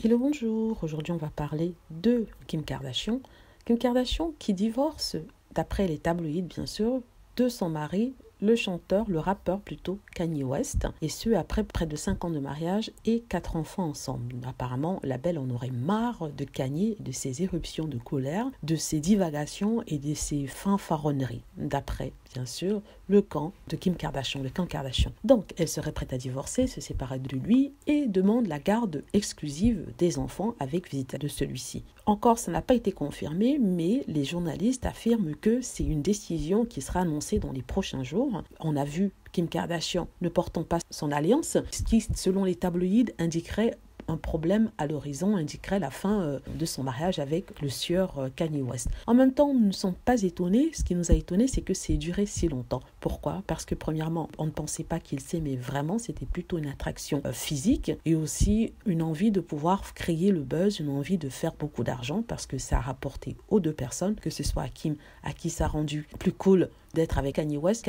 Hello, bonjour. Aujourd'hui, on va parler de Kim Kardashian. Kim Kardashian qui divorce, d'après les tabloïds bien sûr, de son mari, le chanteur, le rappeur plutôt, Kanye West. Et ce, après près de 5 ans de mariage et 4 enfants ensemble. Apparemment, la belle en aurait marre de Kanye, de ses éruptions de colère, de ses divagations et de ses fanfaronneries. D'après, bien sûr, le camp de Kim Kardashian, le camp Kardashian. Donc, elle serait prête à divorcer, se séparer de lui et demande la garde exclusive des enfants avec visite de celui-ci. Encore, ça n'a pas été confirmé, mais les journalistes affirment que c'est une décision qui sera annoncée dans les prochains jours. On a vu Kim Kardashian ne portant pas son alliance, ce qui, selon les tabloïds, indiquerait un problème à l'horizon, indiquerait la fin de son mariage avec le sieur Kanye West. En même temps, nous ne sommes pas étonnés. Ce qui nous a étonnés, c'est que c'est duré si longtemps. Pourquoi? Parce que premièrement, on ne pensait pas qu'ils s'aimaient vraiment. C'était plutôt une attraction physique et aussi une envie de pouvoir créer le buzz, une envie de faire beaucoup d'argent parce que ça a rapporté aux deux personnes, que ce soit Kim, à qui ça a rendu plus cool d'être avec Kanye West,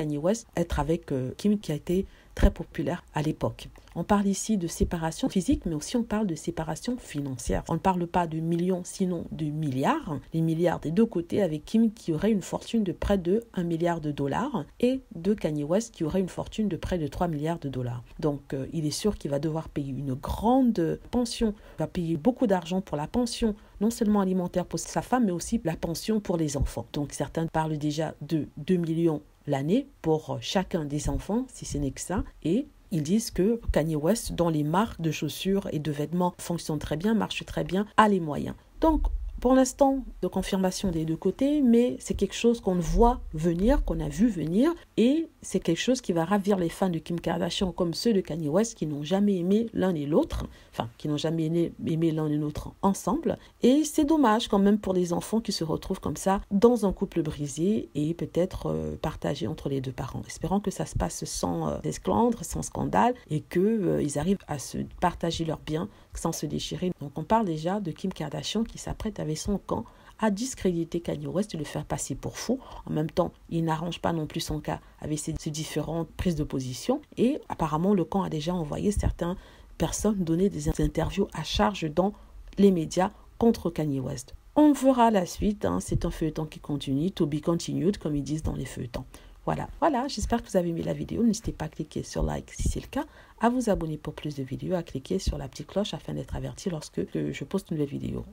être avec Kim qui a été très populaire à l'époque. On parle ici de séparation physique, mais aussi on parle de séparation financière. On ne parle pas de millions, sinon de milliards. Les milliards des deux côtés, avec Kim qui aurait une fortune de près de 1 milliard de dollars et de Kanye West qui aurait une fortune de près de 3 milliards de dollars. Donc il est sûr qu'il va devoir payer une grande pension. Il va payer beaucoup d'argent pour la pension, non seulement alimentaire pour sa femme, mais aussi la pension pour les enfants. Donc certains parlent déjà de 2 millions l'année pour chacun des enfants, si ce n'est que ça. Et ils disent que Kanye West, dont les marques de chaussures et de vêtements fonctionnent très bien, marchent très bien, a les moyens. Donc, pour l'instant, de confirmation des deux côtés, mais c'est quelque chose qu'on voit venir, qu'on a vu venir, et c'est quelque chose qui va ravir les fans de Kim Kardashian comme ceux de Kanye West qui n'ont jamais aimé l'un et l'autre, enfin, qui n'ont jamais aimé l'un et l'autre ensemble. Et c'est dommage quand même pour les enfants qui se retrouvent comme ça dans un couple brisé et peut-être partagé entre les deux parents. Espérons que ça se passe sans esclandre, sans scandale, et qu'ils arrivent à se partager leurs biens sans se déchirer. Donc on parle déjà de Kim Kardashian qui s'apprête avec son camp à discréditer Kanye West et le faire passer pour fou. En même temps, il n'arrange pas non plus son cas avec ses différentes prises de position. Et apparemment, le camp a déjà envoyé certaines personnes donner des interviews à charge dans les médias contre Kanye West. On verra la suite, hein. C'est un feuilleton qui continue, to be continued, comme ils disent dans les feuilletons. Voilà, j'espère que vous avez aimé la vidéo. N'hésitez pas à cliquer sur like si c'est le cas, à vous abonner pour plus de vidéos, à cliquer sur la petite cloche afin d'être averti lorsque je poste une nouvelle vidéo.